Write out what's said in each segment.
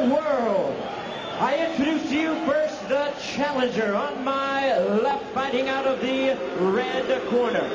the world. I introduce to you first the challenger on my left, fighting out of the red corner.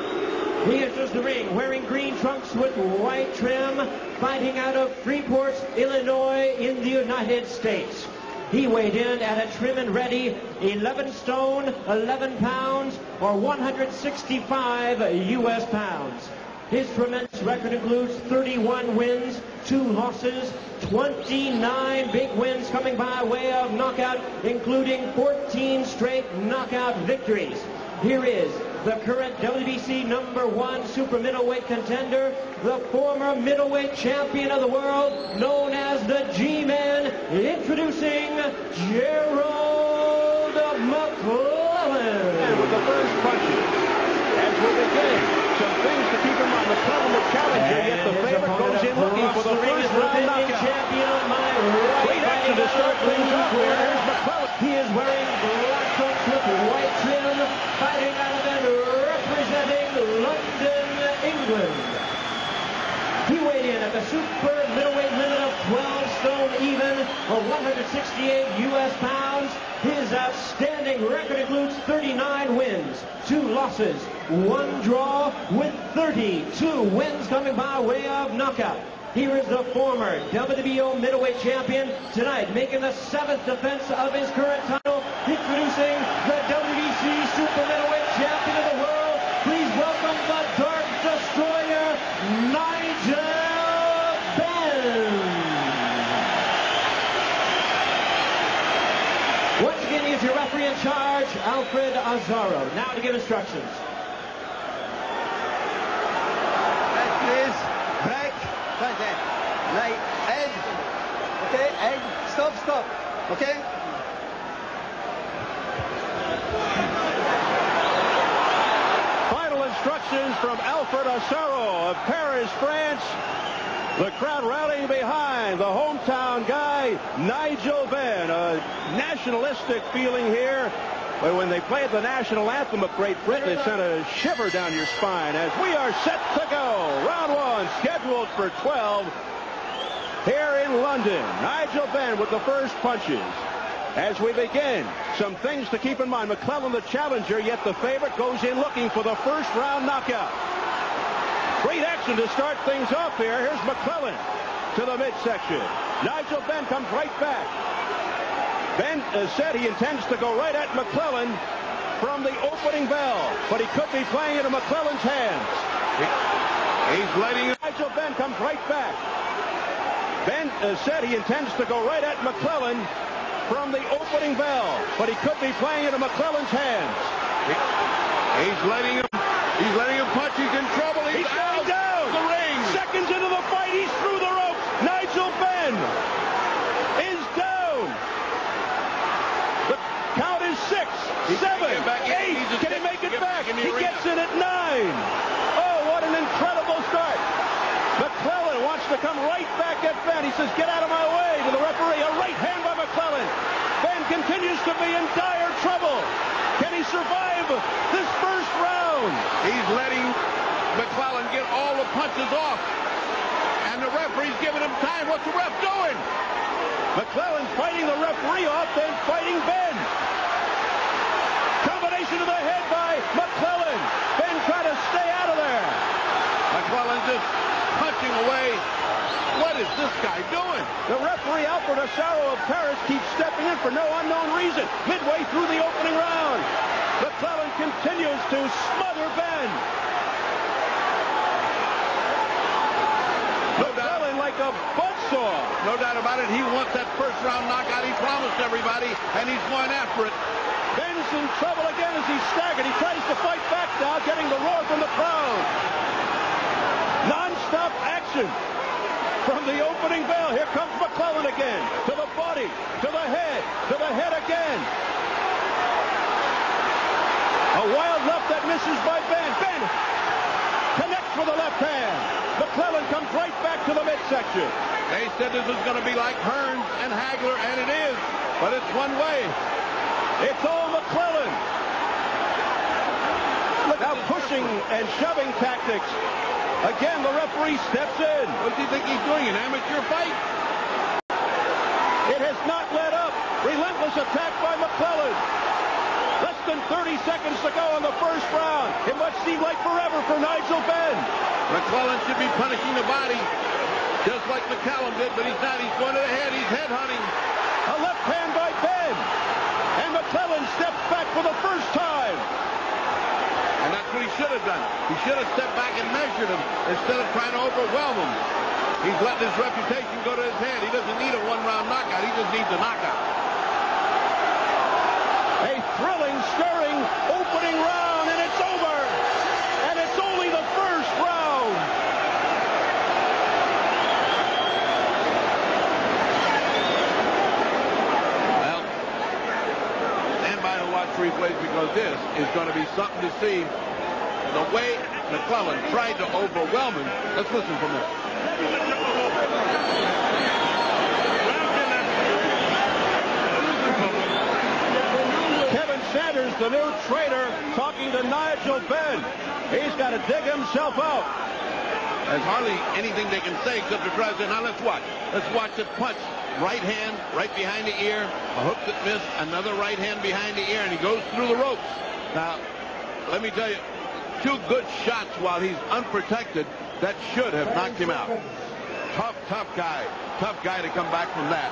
He enters the ring wearing green trunks with white trim, fighting out of Freeport, Illinois in the United States. He weighed in at a trim and ready 11 stone, 11 pounds, or 165 U.S. pounds. His tremendous record includes 31 wins, 2 losses, 29 big wins coming by way of knockout, including 14 straight knockout victories. Here is the current WBC #1 super middleweight contender, the former middleweight champion of the world, known as the G-Man, introducing Gerald McClellan. And with the first punches, as we begin, some things to keep in mind. McClellan, the challenger, yet the favorite, goes in looking for the first round knockout. Champion on my right. Great action to start things off here. Here's McClellan. He is wearing black trunks with white trim, fighting out of and representing London, England. He weighed in at the super middleweight limit of 12 stone even, or 168 U.S. pounds. His outstanding record includes 39 wins, 2 losses, 1 draw, with 32 wins coming by way of knockout. Here is the former WBO middleweight champion, tonight making the 7th defense of his current title, introducing the WBC super middleweight champion of the world. Please welcome the Dark Destroyer, Benn. Once again, he is your referee in charge, Alfred Azzaro. Now to give instructions. Right, head, okay, head, stop, okay? Final instructions from Alfred Azzaro of Paris, France. The crowd rallying behind the hometown guy, Nigel Benn. A nationalistic feeling here. But when they played the national anthem of Great Britain, it sent a shiver down your spine as we are set to go. Round 1, scheduled for 12 here in London. Nigel Benn with the first punches. As we begin, some things to keep in mind. McClellan, the challenger, yet the favorite, goes in looking for the first round knockout. Great action to start things off here. Here's McClellan to the midsection. Nigel Benn comes right back. Benn said he intends to go right at McClellan from the opening bell, but he could be playing into McClellan's hands. He's letting Nigel Benn comes right back. Benn said he intends to go right at McClellan from the opening bell, but he could be playing into McClellan's hands. He's letting him punch. He's in trouble. He's out down the ring. Seconds into the fight, he's through the ropes. Nigel Benn is down. The count is 6, 7, 8. Can he make it back? He gets in at 9. Oh, what an incredible start. McClellan wants to come right back at Benn. He says, get out of my way to the referee. A right hand by McClellan. Benn continues to be in dire trouble. Can he survive this first round? He's letting McClellan get all the punches off. And the referee's giving him time. What's the ref doing? McClellan fighting the referee off, then fighting Benn. Combination to the head by McClellan. Benn trying to stay out of there. McClellan just punching away. What is this guy doing? The referee, Alfred Azzaro of Paris, keeps stepping in for no unknown reason. Midway through the opening round, McClellan continues to smother Benn. McClellan like a buzzsaw. No doubt about it. He wants that first round knockout. He promised everybody, and he's going after it. Benn's in trouble again as he's staggered. He tries to fight back now, getting the roar from the crowd. Non-stop action from the opening bell. Here comes McClellan again. To the body, to the head again. A wild left that misses by Benn. Benn connects with the left hand. McClellan comes right back to the midsection. They said this was going to be like Hearns and Hagler, and it is. But it's one way. It's all McClellan. Now pushing and shoving tactics. Again, the referee steps in. What do you think he's doing, an amateur fight? It has not let up. Relentless attack by McClellan. Less than 30 seconds to go in the first round. It must seem like forever for Nigel Benn. McClellan should be punishing the body, just like McCallum did, but he's not. He's going to the head. He's head hunting. A left hand by Benn. And McClellan steps back for the first time. And that's what he should have done. He should have stepped back and measured him instead of trying to overwhelm him. He's letting his reputation go to his head. He doesn't need a one-round knockout. He just needs a knockout. A thrilling, stirring opening round, and it's over. And it's only the first round. Well, stand by and watch replays because this is going to be something to see. The way McClellan tried to overwhelm him. Let's listen from this. Kevin Sanders, the new trainer, talking to Nigel Benn. He's got to dig himself out. There's hardly anything they can say except to try to say, now let's watch. Let's watch the punch. Right hand, right behind the ear. A hook that missed. Another right hand behind the ear, and he goes through the ropes. Now, let me tell you, two good shots while he's unprotected. That should have knocked him out. Tough guy. Tough guy to come back from that.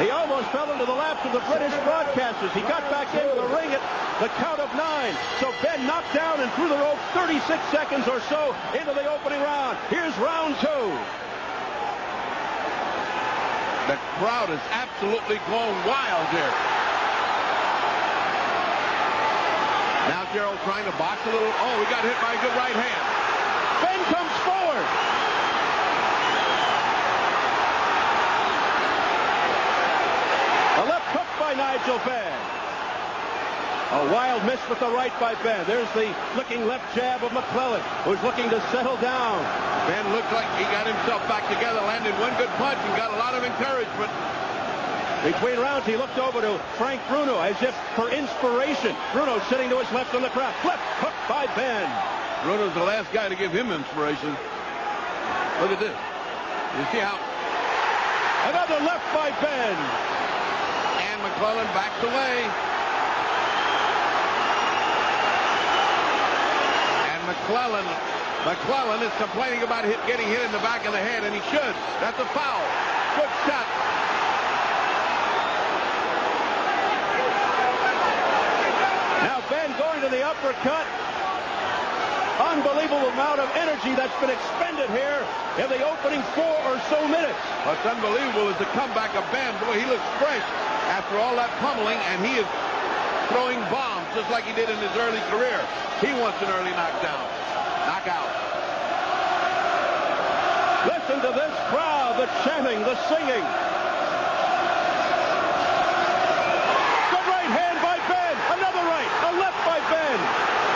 He almost fell into the laps of the British broadcasters. He got back into the ring at the count of 9. So Benn knocked down and through the ropes 36 seconds or so into the opening round. Here's round 2. The crowd is absolutely going wild here. Now Gerald trying to box a little. Oh, he got hit by a good right hand. Benn comes forward. A left hook by Nigel Benn. A wild miss with the right by Benn. There's the flicking left jab of McClellan, who's looking to settle down. Benn looked like he got himself back together, landed one good punch, and got a lot of encouragement. Between rounds, he looked over to Frank Bruno as if for inspiration. Bruno sitting to his left on the crowd. Left hook by Benn. Bruno's the last guy to give him inspiration. Look at this. You see how? Another left by Benn. And McClellan backs away. And McClellan is complaining about getting hit in the back of the head, and he should. That's a foul. Good shot. Now Benn going to the uppercut. Unbelievable amount of energy that's been expended here in the opening 4 or so minutes. What's unbelievable is the comeback of Benn. Boy, he looks fresh after all that pummeling, and he is throwing bombs just like he did in his early career. He wants an early knockout. Listen to this crowd, the chanting, the singing. Good right hand by Benn. Another right, a left by Benn.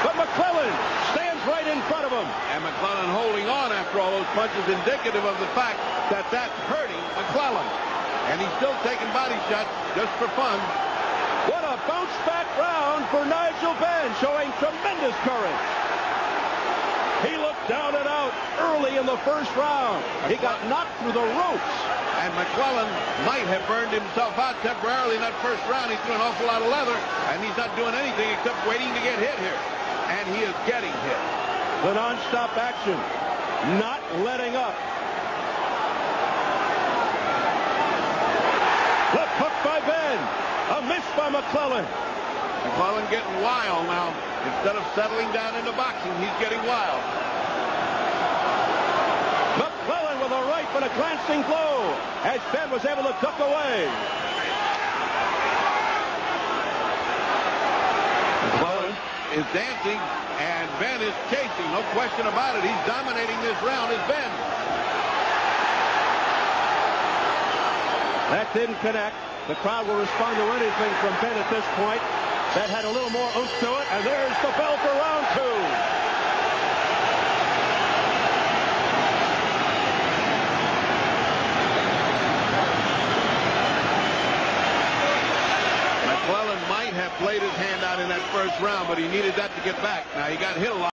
But McClellan stands right in front of him. And McClellan holding on after all those punches, indicative of the fact that that's hurting McClellan. And he's still taking body shots just for fun. What a bounce-back round for Nigel Benn, showing tremendous courage. He looked down and out early in the first round. He got knocked through the ropes. And McClellan might have burned himself out temporarily in that first round. He threw an awful lot of leather, and he's not doing anything except waiting to get hit here. And he is getting hit. The non-stop action, not letting up. Left hook by Benn. A miss by McClellan. McClellan getting wild now. Instead of settling down into boxing, he's getting wild. McClellan with a right, but a glancing blow as Benn was able to duck away. McClellan is dancing, and Benn is chasing. No question about it. He's dominating this round as Benn. That didn't connect. The crowd will respond to anything from Benn at this point. That had a little more oomph to it, and there's the bell for round 2. McClellan might have played his hand out in that first round, but he needed that to get back. Now, he got hit a lot.